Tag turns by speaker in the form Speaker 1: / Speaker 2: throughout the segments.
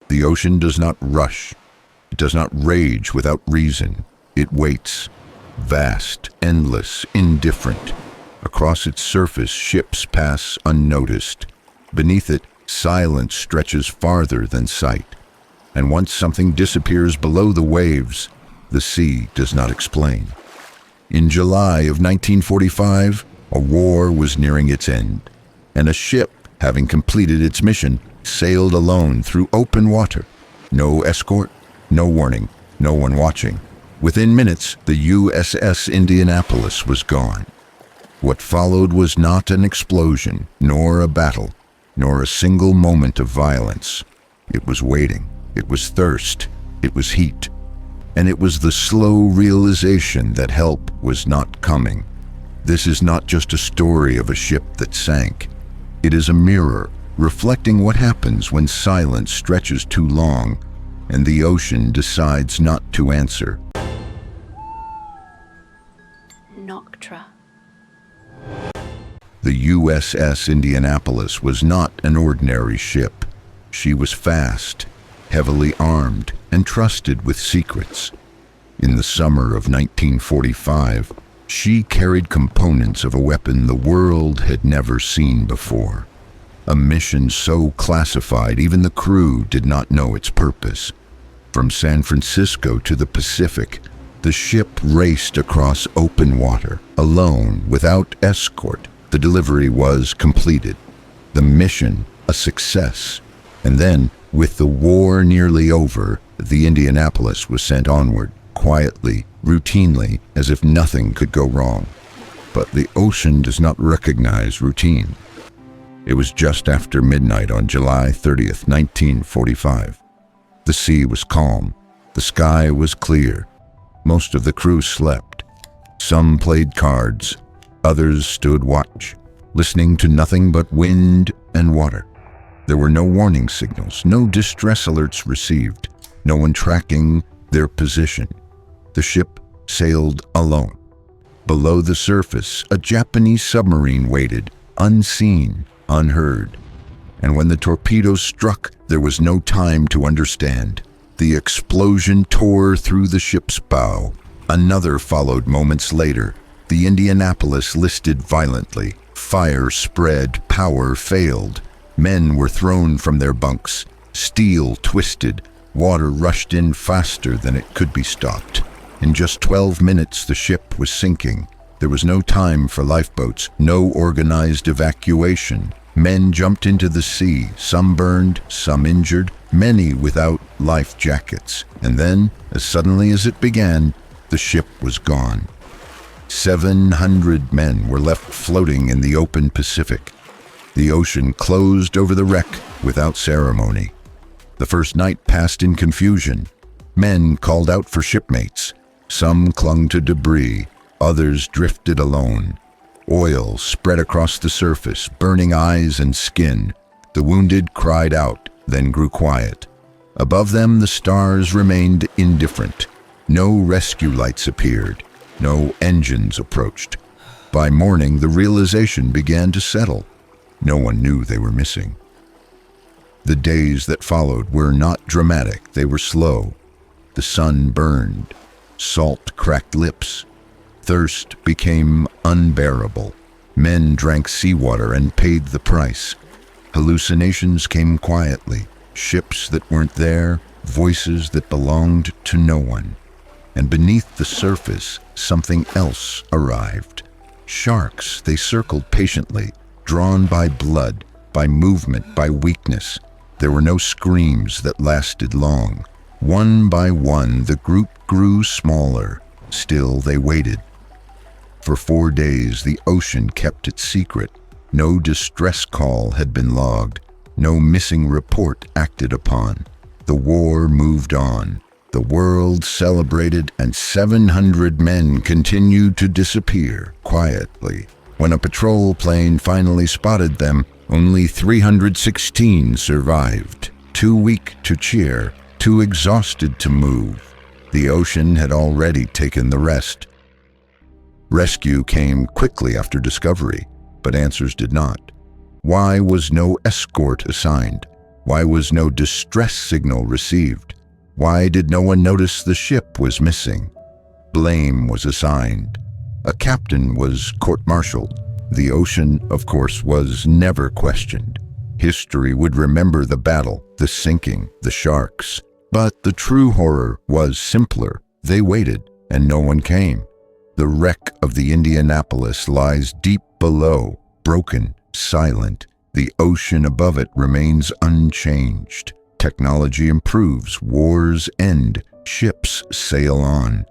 Speaker 1: The ocean does not rush. It does not rage without reason. It waits, vast, endless, indifferent. Across its surface, ships pass unnoticed. Beneath it, silence stretches farther than sight. And once something disappears below the waves, the sea does not explain. In July of 1945, a war was nearing its end, and a ship, having completed its mission, sailed alone through open water. No escort, no warning, no one watching. Within minutes, the USS Indianapolis was gone. What followed was not an explosion, nor a battle, nor a single moment of violence. It was waiting, it was thirst, it was heat, and it was the slow realization that help was not coming. This is not just a story of a ship that sank. It is a mirror reflecting what happens when silence stretches too long and the ocean decides not to answer.
Speaker 2: Noctra.
Speaker 1: The USS Indianapolis was not an ordinary ship. She was fast, heavily armed, and trusted with secrets. In the summer of 1945, she carried components of a weapon the world had never seen before. A mission so classified even the crew did not know its purpose. From San Francisco to the Pacific, the ship raced across open water, alone, without escort. The delivery was completed, the mission a success. And then, with the war nearly over, the Indianapolis was sent onward, quietly, routinely, as if nothing could go wrong. But the ocean does not recognize routine. It was just after midnight on July 30th, 1945. The sea was calm. The sky was clear. Most of the crew slept. Some played cards. Others stood watch, listening to nothing but wind and water. There were no warning signals, no distress alerts received, no one tracking their position. The ship sailed alone. Below the surface, a Japanese submarine waited, unseen, unheard. And when the torpedoes struck, there was no time to understand. The explosion tore through the ship's bow. Another followed moments later. The Indianapolis listed violently. Fire spread, power failed. Men were thrown from their bunks. Steel twisted. Water rushed in faster than it could be stopped. In just 12 minutes, the ship was sinking. There was no time for lifeboats, no organized evacuation. Men jumped into the sea, some burned, some injured, many without life jackets. And then, as suddenly as it began, the ship was gone. 700 men were left floating in the open Pacific. The ocean closed over the wreck without ceremony. The first night passed in confusion. Men called out for shipmates. Some clung to debris, others drifted alone. Oil spread across the surface, burning eyes and skin. The wounded cried out, then grew quiet. Above them, the stars remained indifferent. No rescue lights appeared. No engines approached. By morning, the realization began to settle. No one knew they were missing. The days that followed were not dramatic, they were slow. The sun burned. Salt cracked lips. Thirst became unbearable. Men drank seawater and paid the price. Hallucinations came quietly. Ships that weren't there, voices that belonged to no one. And beneath the surface, something else arrived. Sharks, they circled patiently, drawn by blood, by movement, by weakness. There were no screams that lasted long. One by one, the group grew smaller. Still, they waited. For 4 days, the ocean kept its secret. No distress call had been logged. No missing report acted upon. The war moved on. The world celebrated, and 700 men continued to disappear quietly. When a patrol plane finally spotted them, only 316 survived. Too weak to cheer, too exhausted to move. The ocean had already taken the rest. Rescue came quickly after discovery, but answers did not. Why was no escort assigned? Why was no distress signal received? Why did no one notice the ship was missing? Blame was assigned. A captain was court-martialed. The ocean, of course, was never questioned. History would remember the battle, the sinking, the sharks. But the true horror was simpler. They waited, and no one came. The wreck of the Indianapolis lies deep below, broken, silent. The ocean above it remains unchanged. Technology improves, wars end, ships sail on.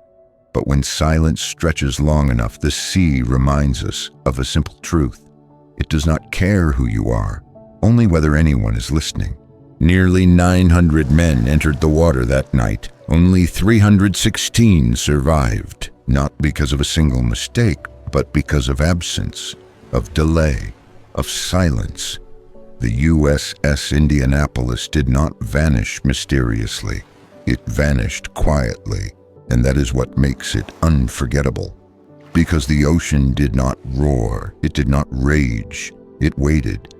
Speaker 1: But when silence stretches long enough, the sea reminds us of a simple truth. It does not care who you are, only whether anyone is listening. Nearly 900 men entered the water that night. Only 316 survived, not because of a single mistake, but because of absence, of delay, of silence. The USS Indianapolis did not vanish mysteriously. It vanished quietly, and that is what makes it unforgettable. Because the ocean did not roar, it did not rage, it waited.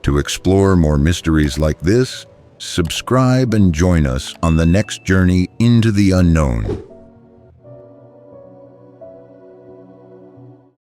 Speaker 1: To explore more mysteries like this, subscribe and join us on the next journey into the unknown.